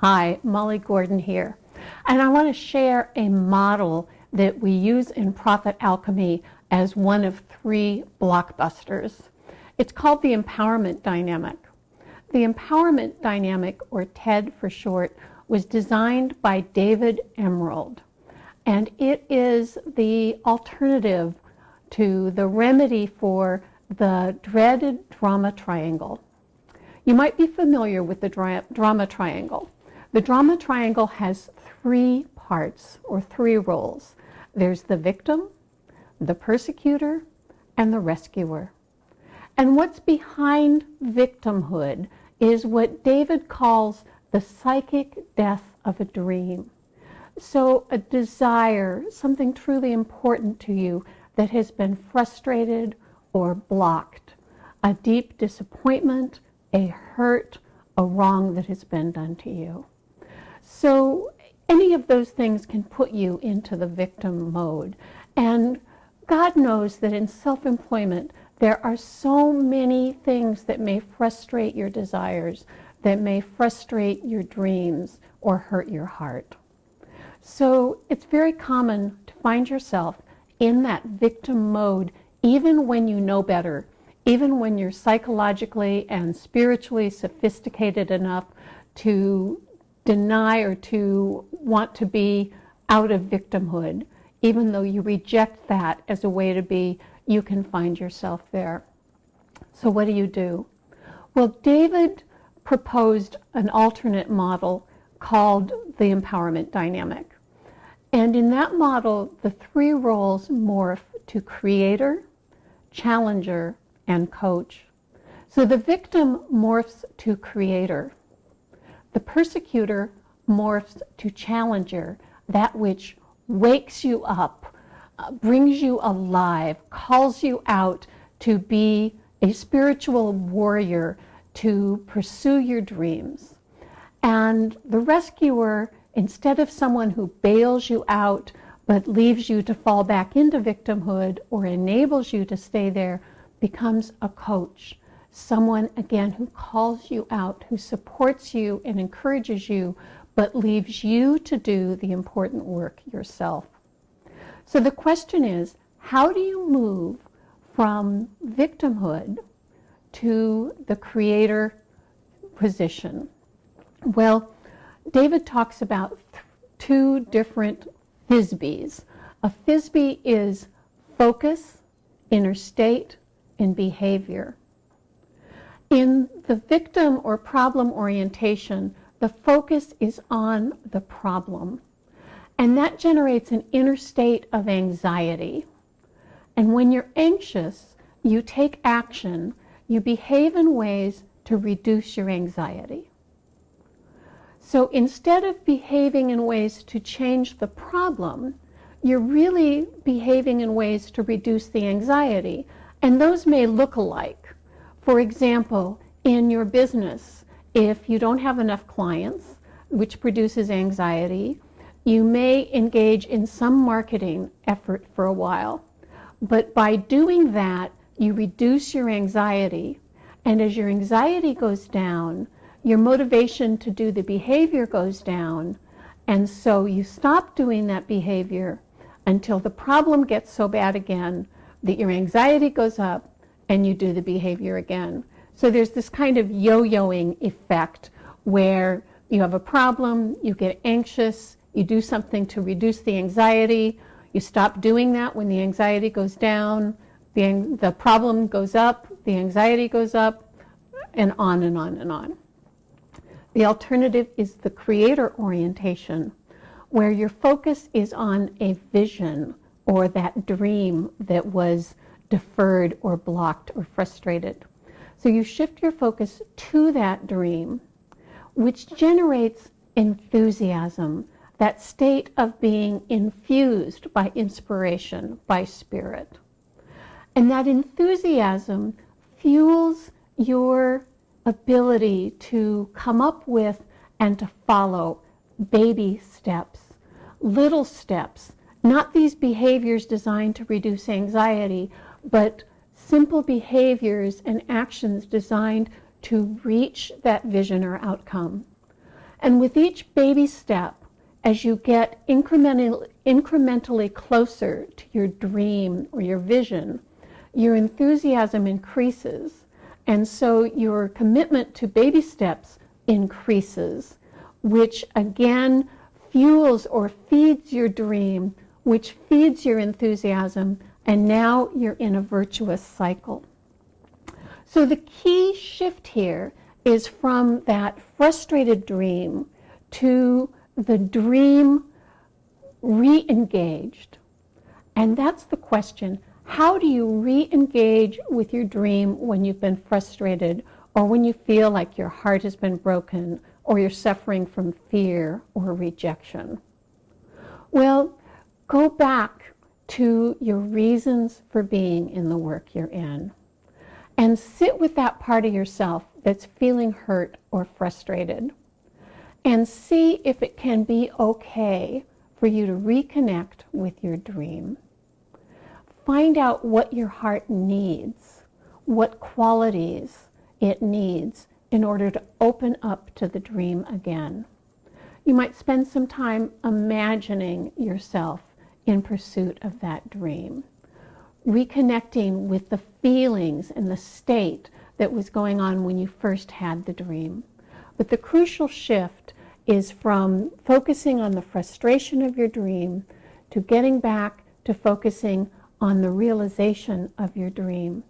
Hi, Molly Gordon here, and I want to share a model that we use in Profit Alchemy as one of 3 blockbusters. It's called the empowerment dynamic. The empowerment dynamic, or TED for short, was designed by David Emerald, and it is the alternative to the remedy for the dreaded drama triangle. You might be familiar with the drama triangle. The drama triangle has 3 parts, or 3 roles. There's the victim, the persecutor, and the rescuer. And what's behind victimhood is what David calls the psychic death of a dream. So a desire, something truly important to you that has been frustrated or blocked, a deep disappointment, a hurt, a wrong that has been done to you. So any of those things can put you into the victim mode. And God knows that in self-employment, there are so many things that may frustrate your desires, that may frustrate your dreams or hurt your heart. So it's very common to find yourself in that victim mode, even when you know better, even when you're psychologically and spiritually sophisticated enough to deny or to want to be out of victimhood. Even though you reject that as a way to be, you can find yourself there. So what do? Well, David proposed an alternate model called the empowerment dynamic. And in that model, the 3 roles morph to creator, challenger, and coach. So the victim morphs to creator. The persecutor morphs to challenger, that which wakes you up, brings you alive, calls you out to be a spiritual warrior, to pursue your dreams. And the rescuer, instead of someone who bails you out but leaves you to fall back into victimhood or enables you to stay there, becomes a coach. Someone, again, who calls you out, who supports you and encourages you, but leaves you to do the important work yourself. So the question is, how do you move from victimhood to the creator position? Well, David talks about 2 different FISBs. A FISB is focus, inner state, and behavior. In the victim or problem orientation, the focus is on the problem, and that generates an inner state of anxiety. And when you're anxious, you take action, you behave in ways to reduce your anxiety. So instead of behaving in ways to change the problem, you're really behaving in ways to reduce the anxiety, and those may look alike. For example, in your business, if you don't have enough clients, which produces anxiety, you may engage in some marketing effort for a while. But by doing that, you reduce your anxiety. And as your anxiety goes down, your motivation to do the behavior goes down. And so you stop doing that behavior until the problem gets so bad again that your anxiety goes up and you do the behavior again. So there's this kind of yo-yoing effect where you have a problem, you get anxious, you do something to reduce the anxiety, you stop doing that when the anxiety goes down, the problem goes up, the anxiety goes up, and on and on and on. The alternative is the creator orientation, where your focus is on a vision or that dream that was deferred or blocked or frustrated. So you shift your focus to that dream, which generates enthusiasm, that state of being infused by inspiration, by spirit. And that enthusiasm fuels your ability to come up with and to follow baby steps, little steps, not these behaviors designed to reduce anxiety, but simple behaviors and actions designed to reach that vision or outcome. And with each baby step, as you get incrementally closer to your dream or your vision, your enthusiasm increases. And so your commitment to baby steps increases, which again fuels or feeds your dream, which feeds your enthusiasm, and now you're in a virtuous cycle. So the key shift here is from that frustrated dream to the dream re-engaged. And that's the question. How do you re-engage with your dream when you've been frustrated, or when you feel like your heart has been broken, or you're suffering from fear or rejection? Well, go back to your reasons for being in the work you're in, and sit with that part of yourself that's feeling hurt or frustrated, and see if it can be okay for you to reconnect with your dream. Find out what your heart needs, what qualities it needs in order to open up to the dream again. You might spend some time imagining yourself in pursuit of that dream, reconnecting with the feelings and the state that was going on when you first had the dream. But the crucial shift is from focusing on the frustration of your dream to getting back to focusing on the realization of your dream.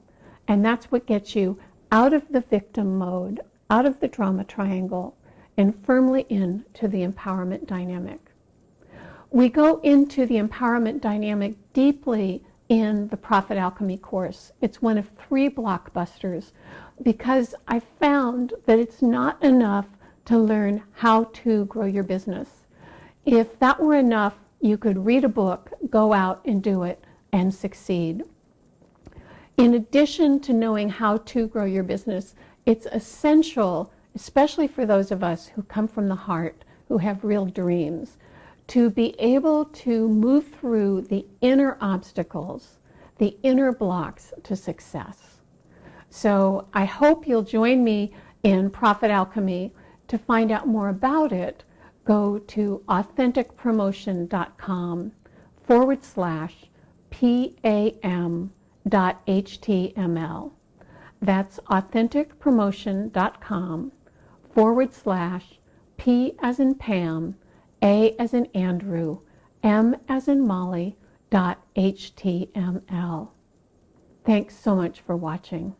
And that's what gets you out of the victim mode, out of the drama triangle, and firmly into the empowerment dynamic. We go into the empowerment dynamic deeply in the Profit Alchemy course. It's one of 3 blockbusters because I found that it's not enough to learn how to grow your business. If that were enough, you could read a book, go out and do it, and succeed. In addition to knowing how to grow your business, it's essential, especially for those of us who come from the heart, who have real dreams, to be able to move through the inner obstacles, the inner blocks to success. So I hope you'll join me in Profit Alchemy. To find out more about it, go to authenticpromotion.com/PAM.html. That's authenticpromotion.com/P as in Pam, A as in Andrew, M as in Molly, .html. Thanks so much for watching.